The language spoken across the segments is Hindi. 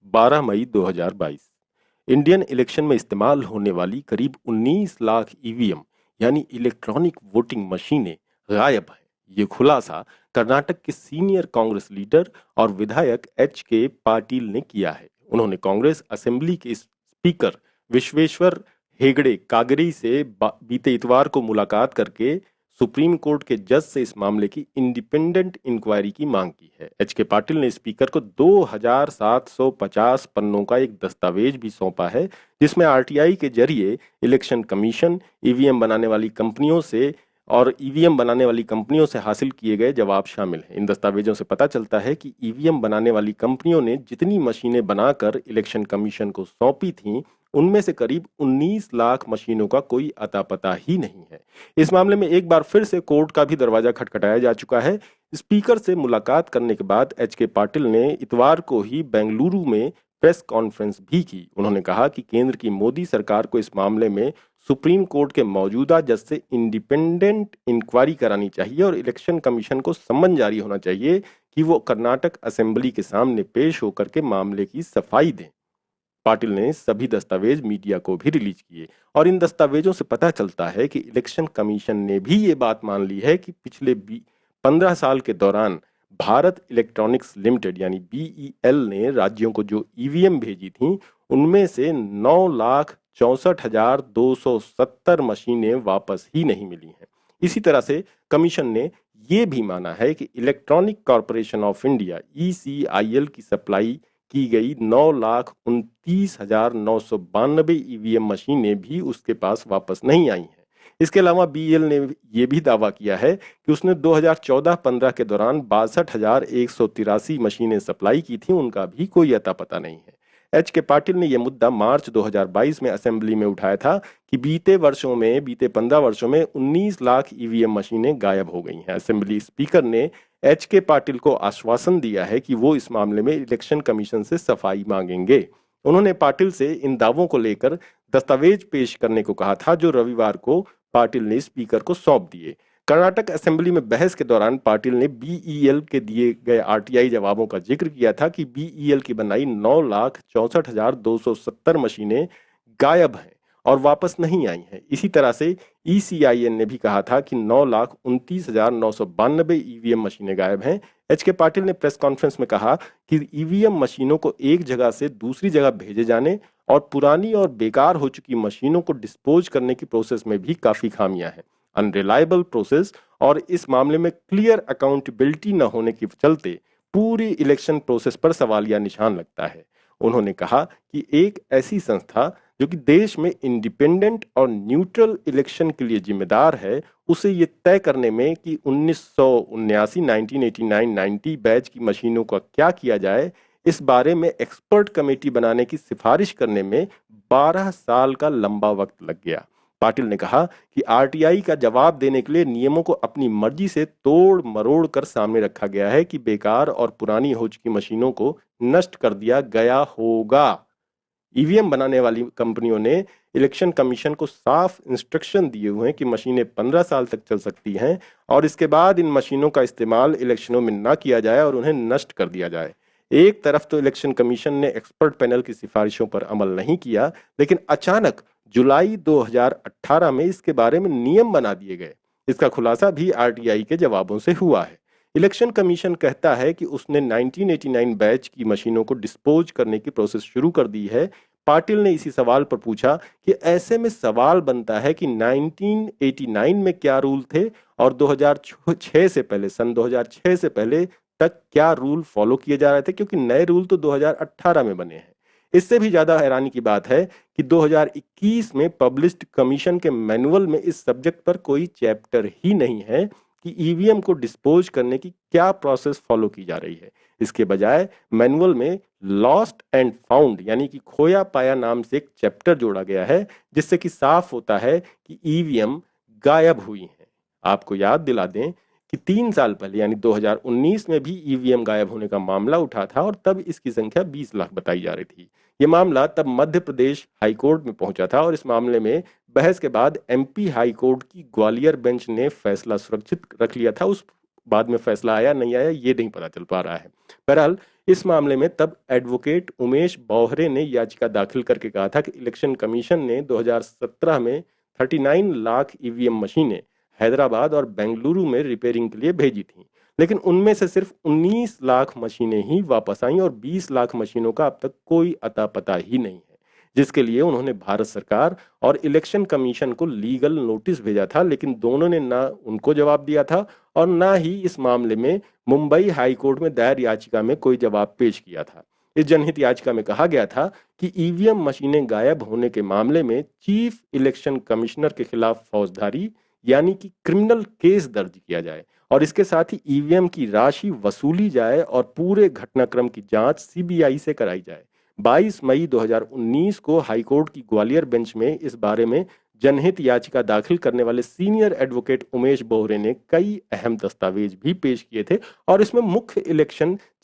12 मई 2022। इंडियन इलेक्शन में इस्तेमाल होने वाली करीब 19 लाख ईवीएम यानी इलेक्ट्रॉनिक वोटिंग मशीनें गायब हैं। ये खुलासा कर्नाटक के सीनियर कांग्रेस लीडर और विधायक एच के पाटिल ने किया है। उन्होंने कांग्रेस असेंबली के स्पीकर विश्वेश्वर हेगड़े कागरी से बीते इतवार को मुलाकात करके सुप्रीम कोर्ट के जज से इस मामले की इंडिपेंडेंट इंक्वायरी की मांग की है। एच के पाटिल ने स्पीकर को 2750 पन्नों का एक दस्तावेज भी सौंपा है, जिसमें आरटीआई के जरिए इलेक्शन कमीशन, ईवीएम बनाने वाली कंपनियों से और ईवीएम बनाने वाली कंपनियों से हासिल किए गए जवाब शामिल हैं। इन दस्तावेजों से पता चलता है कि ईवीएम बनाने वाली कंपनियों ने जितनी मशीनें बनाकर इलेक्शन कमीशन को सौंपी थीं, उनमें से करीब 19 लाख मशीनों का कोई अता पता ही नहीं है। इस मामले में एक बार फिर से कोर्ट का भी दरवाजा खटखटाया जा चुका है। स्पीकर से मुलाकात करने के बाद एच के पाटिल ने इतवार को ही बेंगलुरु में प्रेस कॉन्फ्रेंस भी की। उन्होंने कहा कि केंद्र की मोदी सरकार को इस मामले में सुप्रीम कोर्ट के मौजूदा जज से इंडिपेंडेंट इंक्वायरी करानी चाहिए और इलेक्शन कमीशन को सम्मन जारी होना चाहिए कि वो कर्नाटक असेंबली के सामने पेश होकर के मामले की सफाई दें। पाटिल ने सभी दस्तावेज मीडिया को भी रिलीज किए और इन दस्तावेजों से पता चलता है कि इलेक्शन कमीशन ने भी ये बात मान ली है कि पिछले 15 साल के दौरान भारत इलेक्ट्रॉनिक्स लिमिटेड यानी बीईएल ने राज्यों को जो ईवीएम भेजी थी, उनमें से 9,64,270 मशीनें वापस ही नहीं मिली हैं। इसी तरह से कमीशन ने ये भी माना है कि electronic corporation of India ECIL की सप्लाई की गई 9,29,992 ईवीएम मशीनें भी उसके पास वापस नहीं आई हैं। इसके अलावा बीएल ने यह भी दावा किया है कि उसने 2014-15 के दौरान 62,183 मशीनें सप्लाई की थी, उनका भी कोई अता पता नहीं है। एच के पाटिल ने यह मुद्दा मार्च 2022 में असेंबली में उठाया था कि बीते 15 वर्षों में 19 लाख ईवीएम मशीनें गायब हो गई हैं। असेंबली स्पीकर ने एच के पाटिल को आश्वासन दिया है कि वो इस मामले में इलेक्शन कमीशन से सफाई मांगेंगे। उन्होंने पाटिल से इन दावों को लेकर दस्तावेज पेश करने को कहा था, जो रविवार को पाटिल ने स्पीकर को सौंप दिए। कर्नाटक असेंबली में बहस के दौरान पाटिल ने बीईएल के दिए गए आरटीआई जवाबों का जिक्र किया था कि बीईएल की बनाई 9,64,270 मशीनें गायब हैं और वापस नहीं आई हैं। इसी तरह से ईसीआईएन ने भी कहा था कि 9,29,992 ईवीएम मशीनें गायब हैं। एच के पाटिल ने प्रेस कॉन्फ्रेंस में कहा कि ईवीएम मशीनों को एक जगह से दूसरी जगह भेजे जाने और पुरानी और बेकार हो चुकी मशीनों को डिस्पोज करने की प्रोसेस में भी काफी खामियां हैं। अनरिलायबल प्रोसेस और इस मामले में क्लियर अकाउंटेबिलिटी न होने के चलते पूरी इलेक्शन प्रोसेस पर सवालिया निशान लगता है। उन्होंने कहा कि एक ऐसी संस्था जो कि देश में इंडिपेंडेंट और न्यूट्रल इलेक्शन के लिए जिम्मेदार है, उसे ये तय करने में कि 1979, 1989, 90 बैच की मशीनों का क्या किया जाए, इस बारे में एक्सपर्ट कमेटी बनाने की सिफारिश करने में 12 साल का लंबा वक्त लग गया। पाटिल ने कहा कि आरटीआई का जवाब देने के लिए नियमों को अपनी मर्जी से तोड़ मरोड़ कर सामने रखा गया है कि बेकार और पुरानी हो चुकी मशीनों को नष्ट कर दिया गया होगा। ईवीएम बनाने वाली कंपनियों ने इलेक्शन कमीशन को साफ इंस्ट्रक्शन दिए हुए हैं कि मशीनें 15 साल तक चल सकती हैं और इसके बाद इन मशीनों का इस्तेमाल इलेक्शनों में न किया जाए और उन्हें नष्ट कर दिया जाए। एक तरफ तो इलेक्शन कमीशन ने एक्सपर्ट पैनल की सिफारिशों पर अमल नहीं किया, लेकिन अचानक जुलाई 2018 में इसके बारे में नियम बना दिए गए। इसका खुलासा भी आरटीआई के जवाबों से हुआ है। इलेक्शन कमीशन कहता है कि उसने 1989 बैच की मशीनों को डिस्पोज करने की प्रोसेस शुरू कर दी है। पाटिल ने इसी सवाल पर पूछा कि ऐसे में सवाल बनता है कि 1989 में क्या रूल थे और 2006 से पहले, सन 2006 से पहले तक क्या रूल फॉलो किए जा रहे थे, क्योंकि नए रूल तो 2018 में बने हैं। इससे भी ज्यादा हैरानी की बात है कि 2021 में पब्लिश्ड कमीशन के मैनुअल में इस सब्जेक्ट पर कोई चैप्टर ही नहीं है कि ईवीएम को डिस्पोज करने की क्या प्रोसेस फॉलो की जा रही है। इसके बजाय मैनुअल में लॉस्ट एंड फाउंड यानी कि खोया पाया नाम से एक चैप्टर जोड़ा गया है, जिससे कि साफ होता है कि ईवीएम गायब हुई हैं। आपको याद दिला दें कि 3 साल पहले यानी 2019 में भी ईवीएम गायब होने का मामला उठा था और तब इसकी संख्या 20 लाख बताई जा रही थी। ये मामला तब मध्य प्रदेश हाईकोर्ट में पहुंचा था और इस मामले में बहस के बाद एमपी हाईकोर्ट की ग्वालियर बेंच ने फैसला सुरक्षित रख लिया था। उस बाद में फैसला आया नहीं आया ये नहीं पता चल पा रहा है। बहरहाल इस मामले में तब एडवोकेट उमेश बौहरे ने याचिका दाखिल करके कहा था कि इलेक्शन कमीशन ने 2017 में 39 लाख ईवीएम मशीनें हैदराबाद और बेंगलुरु में रिपेयरिंग के लिए भेजी थीं, लेकिन उनमें से सिर्फ 19 लाख मशीनें ही वापस आईं और 20 लाख मशीनों का अब तक कोई अता पता ही नहीं है, जिसके लिए उन्होंने भारत सरकार और इलेक्शन कमीशन को लीगल नोटिस भेजा था, लेकिन दोनों ने ना उनको जवाब दिया था और ना ही इस मामले में मुंबई हाई कोर्ट में दायर याचिका में कोई जवाब पेश किया था। इस जनहित याचिका में कहा गया था कि ईवीएम मशीनें गायब होने के मामले में चीफ इलेक्शन कमिश्नर के खिलाफ फौजदारी यानी कि क्रिमिनल केस दर्ज किया जाए और इसके साथ ही ईवीएम की राशि वसूली जाए और पूरे घटनाक्रम की जांच सीबीआई से कराई जाए। 22 मई 2019 को हाईकोर्ट की ग्वालियर बेंच में इस बारे में जनहित याचिका दाखिल करने वाले सीनियर एडवोकेट उमेश बोहरे ने कई अहम दस्तावेज भी पेश किए थे और इसमें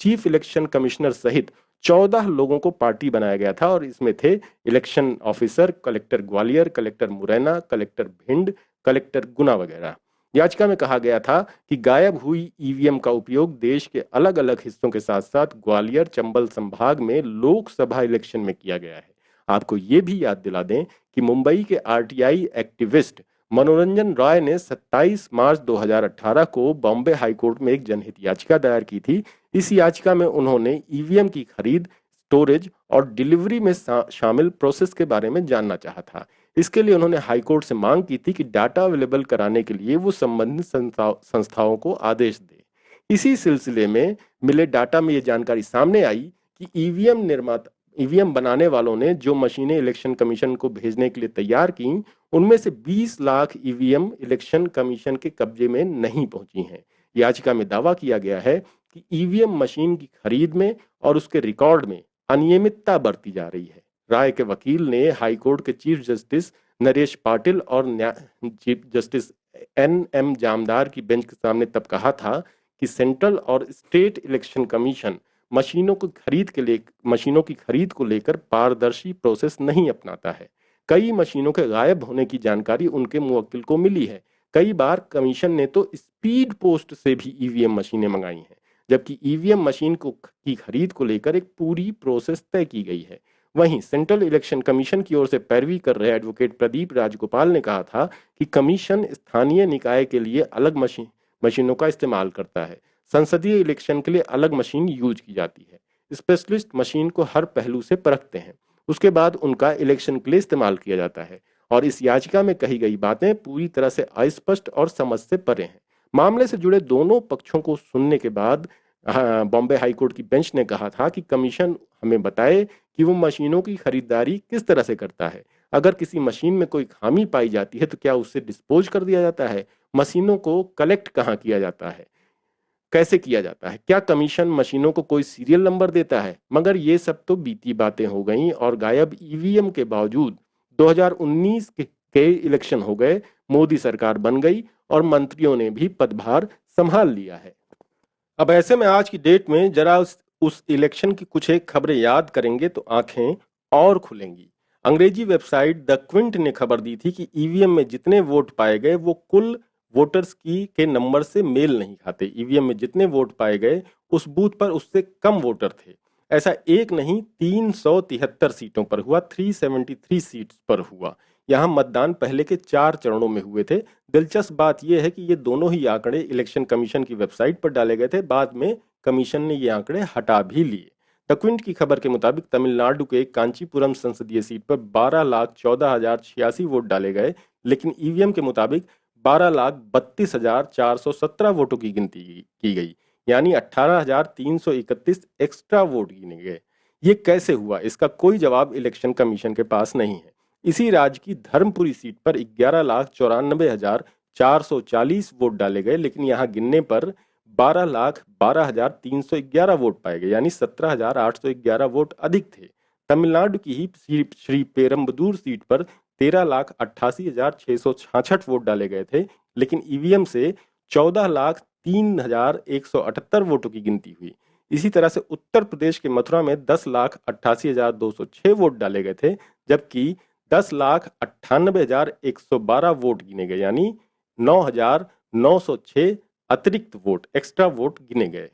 चीफ इलेक्शन कमिश्नर सहित 14 लोगों को पार्टी बनाया गया था और इसमें थे election officer, collector Gwalior, collector Morena, collector Bhind, collector Guna वगैरह। याचिका में कहा गया था कि गायब हुई ईवीएम का उपयोग देश के अलग अलग हिस्सों के साथ साथ ग्वालियर चंबल संभाग में लोकसभा इलेक्शन में किया गया है। आपको ये भी याद दिला दें कि मुंबई के आरटीआई एक्टिविस्ट मनोरंजन रॉय ने 27 मार्च 2018 को बॉम्बे हाईकोर्ट में एक जनहित याचिका दायर की थी। इस याचिका में उन्होंने ईवीएम की खरीद, स्टोरेज और डिलीवरी में शामिल प्रोसेस के बारे में जानना चाहा था। इसके लिए उन्होंने हाईकोर्ट से मांग की थी कि डाटा अवेलेबल कराने के लिए वो संबंधित संस्थाओं को आदेश दे। इसी सिलसिले में मिले डाटा में ये जानकारी सामने आई कि ईवीएम बनाने वालों ने जो मशीनें इलेक्शन कमीशन को भेजने के लिए तैयार की, उनमें से 20 लाख ईवीएम इलेक्शन कमीशन के कब्जे में नहीं पहुंची हैं। याचिका में दावा किया गया है कि ईवीएम मशीन की खरीद में और उसके रिकॉर्ड में अनियमितता बरती जा रही है। राय के वकील ने हाईकोर्ट के चीफ जस्टिस नरेश पाटिल और चीफ जस्टिस एन.एम. जामदार की बेंच के सामने तब कहा था कि सेंट्रल और स्टेट इलेक्शन कमीशन मशीनों की खरीद को लेकर पारदर्शी प्रोसेस नहीं अपनाता है। कई मशीनों के गायब होने की जानकारी उनके मुवक्किल को मिली है। कई बार कमीशन ने तो स्पीड पोस्ट से भी ईवीएम मशीनें मंगाई हैं, जबकि ईवीएम मशीन की खरीद को लेकर एक पूरी प्रोसेस तय की गई है। वहीं सेंट्रल इलेक्शन कमीशन की ओर से पैरवी कर रहे एडवोकेट प्रदीप राजगोपाल ने कहा था कि कमीशन स्थानीय निकाय के लिए अलग मशीनों का इस्तेमाल करता है, संसदीय इलेक्शन के लिए अलग मशीन यूज की जाती है। स्पेशलिस्ट मशीन को हर पहलू से परखते हैं, उसके बाद उनका इलेक्शन के लिए इस्तेमाल किया जाता है और इस याचिका में कही गई बातें पूरी तरह से अस्पष्ट और समझ से परे हैं। मामले से जुड़े दोनों पक्षों को सुनने के बाद बॉम्बे हाईकोर्ट की बेंच ने कहा था कि कमीशन हमें बताए कि वो मशीनों की खरीदारी किस तरह से करता है। अगर किसी मशीन में कोई खामी पाई जाती है तो क्या उससे डिस्पोज कर दिया जाता है? मशीनों को कलेक्ट कहाँ किया जाता है, कैसे किया जाता है? क्या कमीशन मशीनों को कोई सीरियल नंबर देता है? मगर ये सब तो बीती बातें हो गईं और गायब ईवीएम के बावजूद 2019 के इलेक्शन हो गए, मोदी सरकार बन गई और मंत्रियों ने भी पदभार संभाल लिया है। अब ऐसे में आज की डेट में जरा उस इलेक्शन की कुछ एक खबरें याद करेंगे तो आंखें और खुलेंगी। अंग्रेजी वेबसाइट द क्विंट ने खबर दी थी कि ईवीएम में जितने वोट पाए गए वो कुल वोटर्स के नंबर से मेल नहीं खाते। ईवीएम में जितने वोट पाए गए उस बूथ पर उससे कम वोटर थे। ऐसा एक नहीं 373 सीटों पर हुआ, 373 सीट्स पर हुआ। यहाँ मतदान पहले के 4 चरणों में हुए थे। दिलचस्प बात यह है कि ये दोनों ही आंकड़े इलेक्शन कमीशन की वेबसाइट पर डाले गए थे, बाद में कमीशन ने ये आंकड़े हटा भी लिए। द क्विंट की खबर के मुताबिक तमिलनाडु के कांचीपुरम संसदीय सीट पर 12,14,086 वोट डाले गए, लेकिन ईवीएम के मुताबिक 12,32,417 वोटों की गिनती की गई, यानी 18,331 एक्स्ट्रा वोट गिने गए। ये कैसे हुआ, इसका कोई जवाब इलेक्शन कमीशन के पास नहीं है। इसी राज्य की धर्मपुरी सीट पर 11,94,440 वोट डाले गए, लेकिन यहाँ गिनने पर 12,12,311 वोट पाए गए, यानी 17,811 वोट अधिक थे। तमिलनाडु की ही श्री पेरम्बदूर सीट पर 13,88,666 वोट डाले गए थे, लेकिन ईवीएम से 14,03,178 वोटों की गिनती हुई। इसी तरह से उत्तर प्रदेश के मथुरा में 10,88,206 वोट डाले गए थे, जबकि 10,98,112 वोट गिने गए, यानी 9,906 अतिरिक्त वोट, एक्स्ट्रा वोट गिने गए।